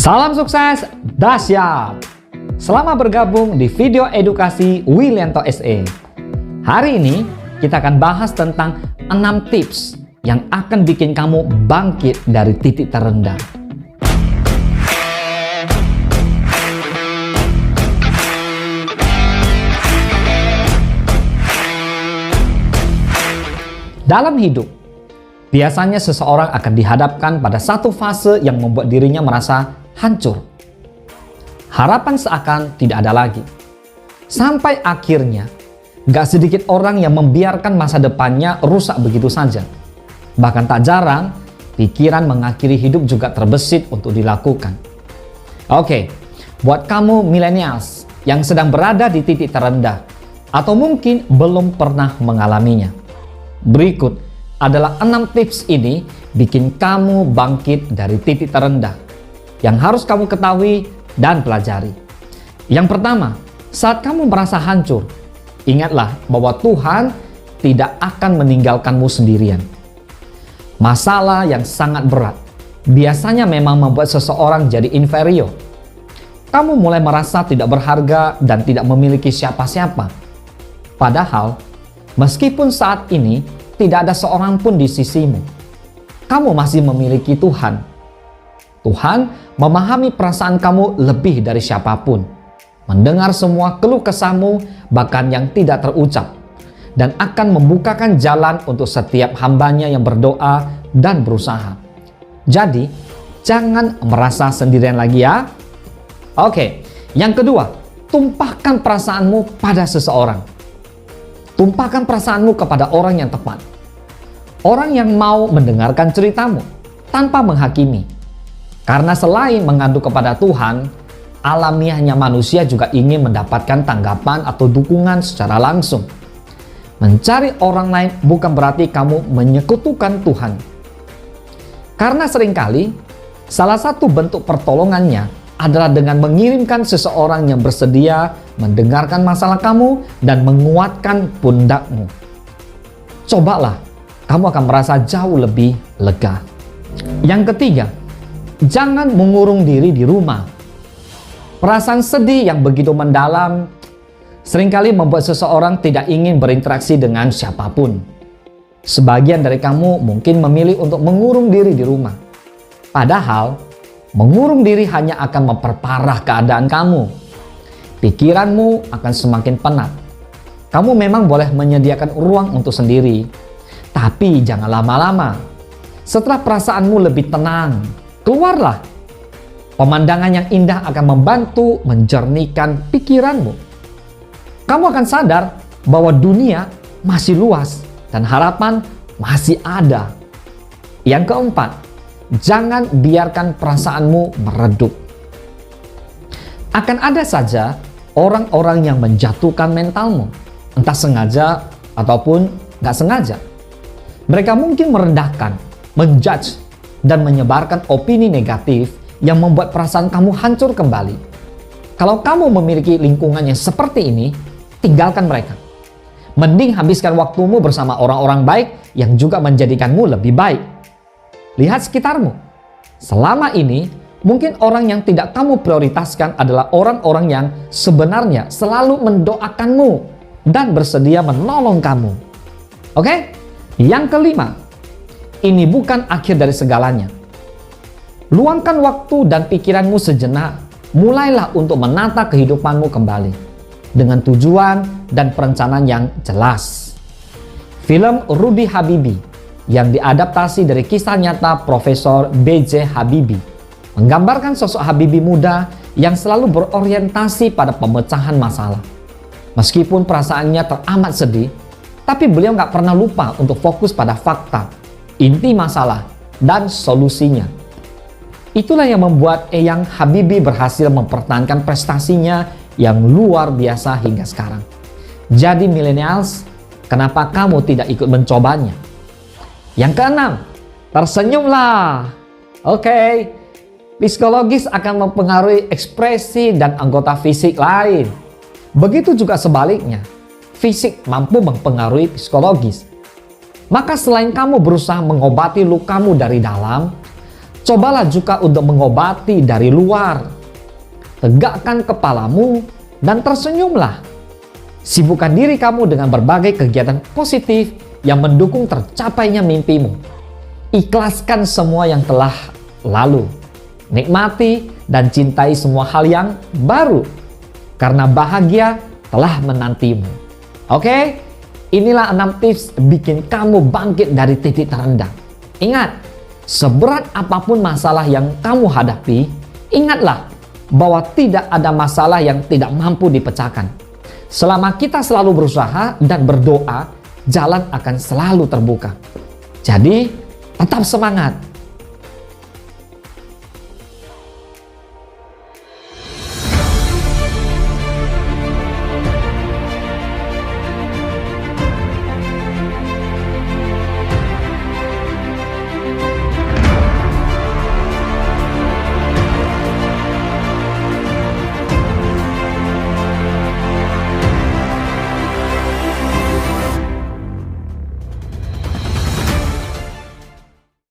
Salam sukses, dahsyat! Selamat bergabung di video edukasi Willianto SE. Hari ini kita akan bahas tentang 6 tips yang akan bikin kamu bangkit dari titik terendah. Dalam hidup, biasanya seseorang akan dihadapkan pada satu fase yang membuat dirinya merasa hancur. Harapan seakan tidak ada lagi. Sampai akhirnya, gak sedikit orang yang membiarkan masa depannya rusak begitu saja. Bahkan tak jarang, pikiran mengakhiri hidup juga terbesit untuk dilakukan. Oke, buat kamu millennials yang sedang berada di titik terendah, atau mungkin belum pernah mengalaminya, berikut adalah 6 tips ini bikin kamu bangkit dari titik terendah yang harus kamu ketahui dan pelajari. Yang pertama, saat kamu merasa hancur, ingatlah bahwa Tuhan tidak akan meninggalkanmu sendirian. Masalah yang sangat berat biasanya memang membuat seseorang jadi inferior. Kamu mulai merasa tidak berharga dan tidak memiliki siapa-siapa. Padahal, meskipun saat ini tidak ada seorang pun di sisimu, kamu masih memiliki Tuhan. Tuhan memahami perasaan kamu lebih dari siapapun, mendengar semua keluh kesahmu bahkan yang tidak terucap, dan akan membukakan jalan untuk setiap hambanya yang berdoa dan berusaha. Jadi, jangan merasa sendirian lagi ya. Oke, yang kedua, tumpahkan perasaanmu pada seseorang. Tumpahkan perasaanmu kepada orang yang tepat. Orang yang mau mendengarkan ceritamu tanpa menghakimi. Karena selain mengadu kepada Tuhan, alamiahnya manusia juga ingin mendapatkan tanggapan atau dukungan secara langsung. Mencari orang lain bukan berarti kamu menyekutukan Tuhan. Karena seringkali, salah satu bentuk pertolongannya adalah dengan mengirimkan seseorang yang bersedia mendengarkan masalah kamu dan menguatkan pundakmu. Cobalah, kamu akan merasa jauh lebih lega. Yang ketiga, jangan mengurung diri di rumah. Perasaan sedih yang begitu mendalam seringkali membuat seseorang tidak ingin berinteraksi dengan siapapun. Sebagian dari kamu mungkin memilih untuk mengurung diri di rumah. Padahal, mengurung diri hanya akan memperparah keadaan kamu. Pikiranmu akan semakin penat. Kamu memang boleh menyediakan ruang untuk sendiri, tapi jangan lama-lama. Setelah perasaanmu lebih tenang, keluarlah. Pemandangan yang indah akan membantu menjernihkan pikiranmu. Kamu akan sadar bahwa dunia masih luas dan harapan masih ada. Yang keempat, jangan biarkan perasaanmu meredup. Akan ada saja orang-orang yang menjatuhkan mentalmu, entah sengaja ataupun gak sengaja. Mereka mungkin merendahkan, menjudge, dan menyebarkan opini negatif yang membuat perasaan kamu hancur kembali. Kalau kamu memiliki lingkungan yang seperti ini, tinggalkan mereka. Mending habiskan waktumu bersama orang-orang baik yang juga menjadikanmu lebih baik. Lihat sekitarmu. Selama ini, mungkin orang yang tidak kamu prioritaskan adalah orang-orang yang sebenarnya selalu mendoakanmu dan bersedia menolong kamu. Oke? Yang kelima, ini bukan akhir dari segalanya. Luangkan waktu dan pikiranmu sejenak. Mulailah untuk menata kehidupanmu kembali dengan tujuan dan perencanaan yang jelas. Film Rudy Habibie yang diadaptasi dari kisah nyata Profesor B.J. Habibie menggambarkan sosok Habibie muda yang selalu berorientasi pada pemecahan masalah. Meskipun perasaannya teramat sedih, tapi beliau nggak pernah lupa untuk fokus pada fakta, inti masalah, dan solusinya. Itulah yang membuat Eyang Habibie berhasil mempertahankan prestasinya yang luar biasa hingga sekarang. Jadi millennials, kenapa kamu tidak ikut mencobanya? Yang keenam, tersenyumlah. Oke, psikologis akan mempengaruhi ekspresi dan anggota fisik lain. Begitu juga sebaliknya, fisik mampu mempengaruhi psikologis. Maka selain kamu berusaha mengobati lukamu dari dalam, Cobalah juga untuk mengobati dari luar. Tegakkan kepalamu dan tersenyumlah. Sibukkan diri kamu dengan berbagai kegiatan positif yang mendukung tercapainya mimpimu. Ikhlaskan semua yang telah lalu. Nikmati dan cintai semua hal yang baru, karena bahagia telah menantimu. Oke? Inilah 6 tips bikin kamu bangkit dari titik terendah. Ingat, seberat apapun masalah yang kamu hadapi, ingatlah bahwa tidak ada masalah yang tidak mampu dipecahkan. Selama kita selalu berusaha dan berdoa, jalan akan selalu terbuka. Jadi, tetap semangat.